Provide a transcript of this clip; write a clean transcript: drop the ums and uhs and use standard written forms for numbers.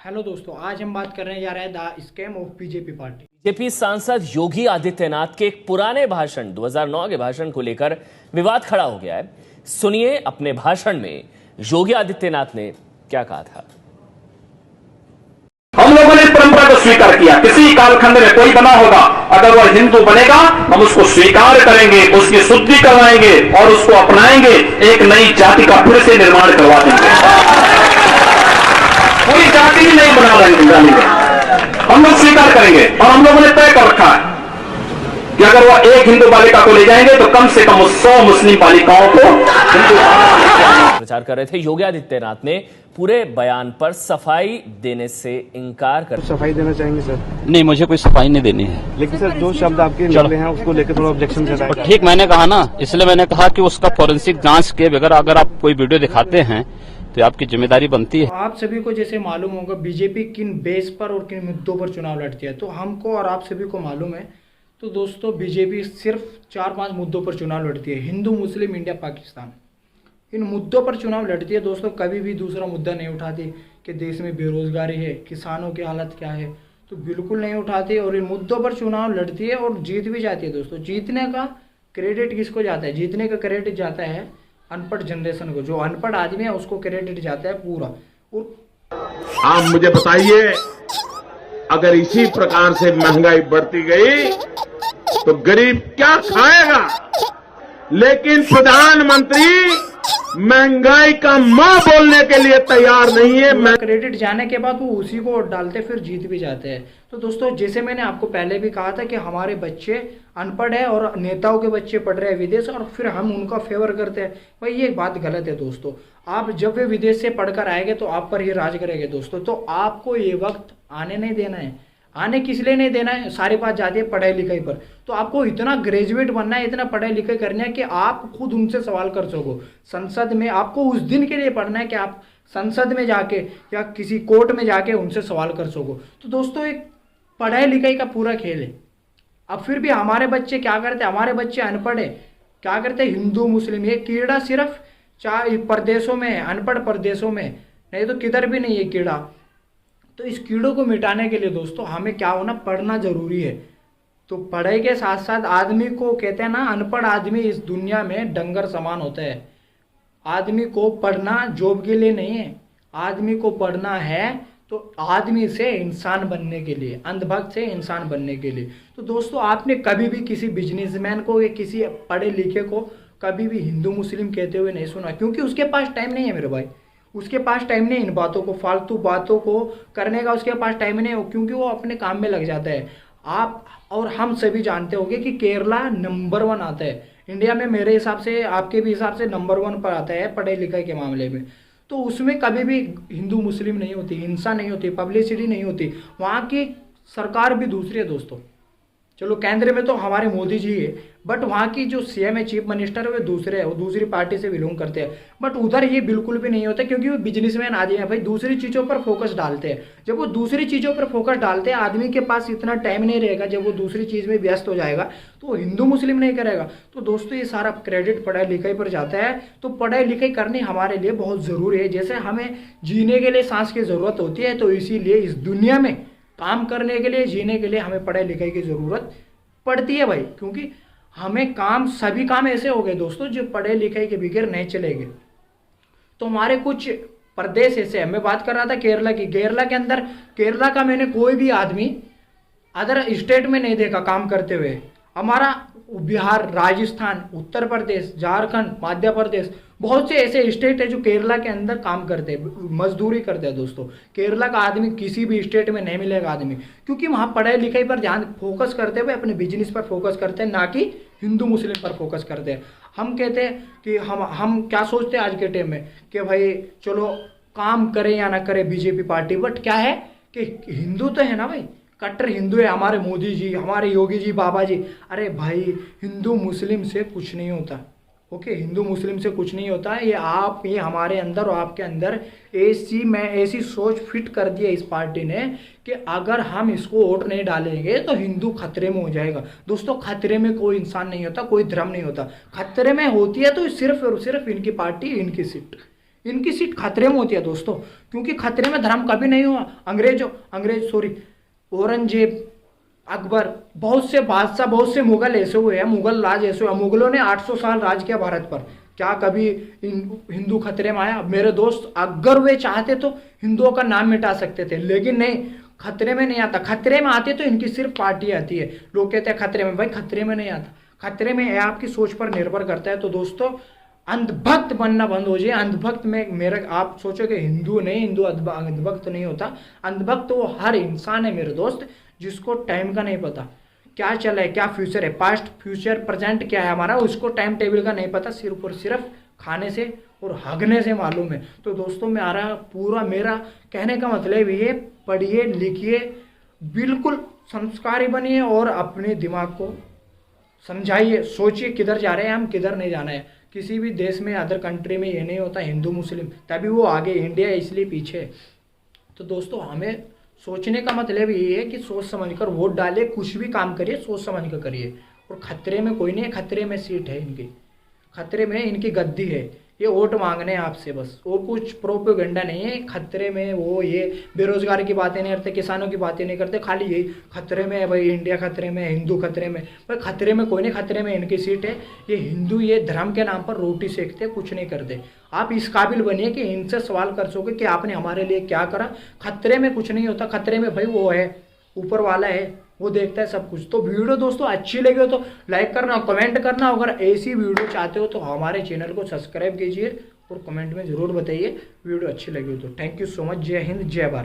Hello दोस्तों, आज हम बात करने जा रहे हैं the scam of BJP party. BJP सांसद योगी आदित्यनाथ के एक पुराने भाषण 2009 के भाषण को लेकर विवाद खड़ा हो गया है। सुनिए अपने भाषण में योगी आदित्यनाथ ने क्या कहा था। हम लोगों ने इस परंपरा को स्वीकार किया। किसी कालखंड में कोई बना होगा, अगर वह हिंदू बनेगा हम उसको स्वीकार करेंगे, उसकी शुद्धि करवाएंगे और उसको अपनाएंगे। एक नई जाति का फिर से निर्माण करवा देंगे। पूरी जाति ही नहीं बना डालेंगे, हम लोग स्वीकार करेंगे। और हम लोगों ने तय कर रखा है कि अगर वह एक हिंदू बालिका को ले जाएंगे तो कम से कम 100 मुस्लिम बालिकाओं को प्रचार कर रहे थे। योगी आदित्यनाथ ने पूरे बयान पर सफाई देने से इनकार कर सफाई देना चाहेंगे सर? नहीं, मुझे कोई सफाई नहीं देनी है। लेकिन सर जो शब्द आपके निकले हैं उसको लेकर थोड़ा ऑब्जेक्शन जताया। और ठीक मैंने कहा ना, इसलिए मैंने कहा कि उसका फोरेंसिक जांच के बगैर अगर आप कोई वीडियो दिखाते हैं तो आपकी जिम्मेदारी बनती है। आप सभी को जैसे मालूम होगा बीजेपी किन बेस पर और किन मुद्दों पर चुनाव लड़ती है, तो हमको और आप सभी को मालूम है। तो दोस्तों, बीजेपी सिर्फ 4-5 मुद्दों पर चुनाव लड़ती है। हिंदू, मुस्लिम, इंडिया, पाकिस्तान, इन मुद्दों पर चुनाव लड़ती है दोस्तों। कभी भी दूसरा मुद्दा नहीं उठाती कि देश में बेरोजगारी है, किसानों की हालत क्या है, तो बिल्कुल नहीं उठाती। और इन मुद्दों पर चुनाव लड़ती है और जीत भी जाती है दोस्तों। जीतने का क्रेडिट किसको जाता है? जीतने का क्रेडिट जाता है अनपढ़ जनरेशन को। जो अनपढ़ आदमी है उसको क्रेडिट जाता है पूरा। और आप मुझे बताइए, अगर इसी प्रकार से महंगाई बढ़ती गई तो गरीब क्या खाएगा? लेकिन प्रधानमंत्री महंगाई का मां बोलने के लिए तैयार नहीं है। क्रेडिट जाने के बाद वो उसी को डालते फिर जीत भी जाते हैं। तो दोस्तों, जैसे मैंने आपको पहले भी कहा था कि हमारे बच्चे अनपढ़ है और नेताओं के बच्चे पढ़ रहे हैं विदेश, और फिर हम उनका फेवर करते हैं। भाई ये बात गलत है दोस्तों। आप जब वे विदेश से पढ़कर आएंगे तो आप पर ही राज करेंगे दोस्तों। तो आपको ये वक्त आने नहीं देना है। आने किस लिए नहीं देना है? सारी बात जाती है पढ़ाई लिखाई पर। तो आपको इतना ग्रेजुएट बनना है, इतना पढ़ाई लिखाई करना है कि आप खुद उनसे सवाल कर सको। संसद में आपको उस दिन के लिए पढ़ना है कि आप संसद में जाके या किसी कोर्ट में जाके उनसे सवाल कर सको। तो दोस्तों, एक पढ़ाई लिखाई का पूरा खेल है। अब फिर भी हमारे बच्चे क्या करते हैं? हमारे बच्चे अनपढ़ है, क्या करते हैं? हिंदू मुस्लिम, ये कीड़ा सिर्फ चाहे प्रदेशों में है, अनपढ़ प्रदेशों में, नहीं तो किधर भी नहीं है कीड़ा। तो इस कीड़ों को मिटाने के लिए दोस्तों हमें क्या होना? पढ़ना जरूरी है। तो पढ़ाई के साथ साथ आदमी को, कहते हैं ना, अनपढ़ आदमी इस दुनिया में डंगर समान होता है। आदमी को पढ़ना जॉब के लिए नहीं है, आदमी को पढ़ना है तो आदमी से इंसान बनने के लिए, अंधभक्त से इंसान बनने के लिए। तो दोस्तों, आपने कभी भी किसी बिजनेसमैन को या किसी पढ़े लिखे को कभी भी हिंदू मुस्लिम कहते हुए नहीं सुना, क्योंकि उसके पास टाइम नहीं है मेरे भाई। उसके पास टाइम नहीं इन बातों को, फालतू बातों को करने का उसके पास टाइम नहीं हो, क्योंकि वो अपने काम में लग जाता है। आप और हम सभी जानते होंगे कि केरला नंबर 1 आता है इंडिया में। मेरे हिसाब से, आपके भी हिसाब से नंबर 1 पर आता है पढ़ाई लिखाई के मामले में। तो उसमें कभी भी हिंदू मुस्लिम नहीं होती, हिंसा नहीं होती, पब्लिसिटी नहीं होती। वहाँ की सरकार भी दूसरी है दोस्तों। चलो केंद्र में तो हमारे मोदी जी है, बट वहाँ की जो सीएम है, चीफ मिनिस्टर है, वे दूसरे हैं, वो दूसरी पार्टी से बिलोंग करते हैं। बट उधर ये बिल्कुल भी नहीं होता, क्योंकि वो बिजनेसमैन आदमी है भाई, दूसरी चीज़ों पर फोकस डालते हैं। जब वो दूसरी चीज़ों पर फोकस डालते हैं, आदमी के पास इतना टाइम नहीं रहेगा। जब वो दूसरी चीज़ में व्यस्त हो जाएगा तो वो हिंदू मुस्लिम नहीं करेगा। तो दोस्तों, ये सारा क्रेडिट पढ़ाई लिखाई पर जाता है। तो पढ़ाई लिखाई करनी हमारे लिए बहुत ज़रूरी है। जैसे हमें जीने के लिए सांस की ज़रूरत होती है, तो इसीलिए इस दुनिया में काम करने के लिए, जीने के लिए हमें पढ़ाई लिखाई की ज़रूरत पड़ती है भाई। क्योंकि हमें काम, सभी काम ऐसे हो गए दोस्तों जो पढ़े लिखे के बगैर नहीं चलेंगे। तो हमारे कुछ प्रदेश ऐसे है। मैं बात कर रहा था केरला की। केरला के अंदर, केरला का मैंने कोई भी आदमी अदर स्टेट में नहीं देखा काम करते हुए। हमारा बिहार, राजस्थान, उत्तर प्रदेश, झारखंड, मध्य प्रदेश, बहुत से ऐसे स्टेट है जो केरला के अंदर काम करते हैं, मजदूरी करते हैं दोस्तों। केरला का आदमी किसी भी स्टेट में नहीं मिलेगा आदमी, क्योंकि वहाँ पढ़ाई लिखाई पर ध्यान फोकस करते हुए अपने बिजनेस पर फोकस करते हैं, ना कि हिंदू मुस्लिम पर फोकस करते हैं। हम कहते हैं कि हम क्या सोचते हैं आज के टाइम में कि भाई चलो काम करें या ना करें बीजेपी पार्टी, बट क्या है कि हिंदू तो है ना भाई, कट्टर हिंदू है हमारे मोदी जी, हमारे योगी जी, बाबा जी। अरे भाई, हिंदू मुस्लिम से कुछ नहीं होता। ओके, हिंदू मुस्लिम से कुछ नहीं होता है। ये हमारे अंदर और आपके अंदर ऐसी सोच फिट कर दी है इस पार्टी ने कि अगर हम इसको वोट नहीं डालेंगे तो हिंदू खतरे में हो जाएगा। दोस्तों, खतरे में कोई इंसान नहीं होता, कोई धर्म नहीं होता। खतरे में होती है तो सिर्फ और सिर्फ इनकी पार्टी, इनकी सीट, इनकी सीट खतरे में होती है दोस्तों, क्योंकि खतरे में धर्म कभी नहीं हुआ। औरंगजेब, अकबर, बहुत से बादशाह, बहुत से मुगल ऐसे हुए हैं, मुगल राज ऐसे हुए, मुगलों ने 800 साल राज किया भारत पर। क्या कभी हिंदू खतरे में आया? मेरे दोस्त, अगर वे चाहते तो हिंदुओं का नाम मिटा सकते थे, लेकिन नहीं, खतरे में नहीं आता। खतरे में आते तो इनकी सिर्फ पार्टी आती है। लोग कहते हैं खतरे में, भाई खतरे में नहीं आता, खतरे में है आपकी सोच पर निर्भर करता है। तो दोस्तों, अंधभक्त बनना बंद हो जाए। अंधभक्त में मेरा, आप सोचोगे हिंदू नहीं, हिंदू अंधभक्त नहीं होता। अंधभक्त वो हर इंसान है मेरे दोस्त जिसको टाइम का नहीं पता, क्या चला है, क्या फ्यूचर है, पास्ट फ्यूचर प्रेजेंट क्या है हमारा, उसको टाइम टेबल का नहीं पता, सिर्फ और सिर्फ खाने से और हगने से मालूम है। तो दोस्तों, मेरा कहने का मतलब ये, पढ़िए लिखिए, बिल्कुल संस्कारी बनिए और अपने दिमाग को समझाइए, सोचिए किधर जा रहे हैं हम, किधर नहीं जाना है। किसी भी देश में, अदर कंट्री में ये नहीं होता हिंदू मुस्लिम, तभी वो आगे, इंडिया इसलिए पीछे है। तो दोस्तों, हमें सोचने का मतलब ये है कि सोच समझकर वोट डालिए, कुछ भी काम करिए सोच समझ कर करिए। और खतरे में कोई नहीं है, खतरे में सीट है इनकी, खतरे में इनकी गद्दी है। ये वोट मांगने हैं आपसे बस, वो कुछ प्रोपेगेंडा नहीं है। खतरे में वो ये बेरोजगारी की बातें नहीं करते, किसानों की बातें नहीं करते, खाली यही खतरे में है भाई, इंडिया खतरे में, हिंदू खतरे में। भाई खतरे में कोई नहीं, खतरे में इनकी सीट है। ये हिंदू ये धर्म के नाम पर रोटी सेकते, कुछ नहीं करते। आप इस काबिल बनिए कि इनसे सवाल कर सकोगे कि आपने हमारे लिए क्या करा। खतरे में कुछ नहीं होता, खतरे में भाई वो है, ऊपर वाला है, वो देखता है सब कुछ। तो वीडियो दोस्तों अच्छी लगी हो तो लाइक करना, कमेंट करना। अगर ऐसी वीडियो चाहते हो तो हमारे चैनल को सब्सक्राइब कीजिए और कमेंट में ज़रूर बताइए वीडियो अच्छी लगी हो तो। Thank you so much. जय हिंद, जय भारत।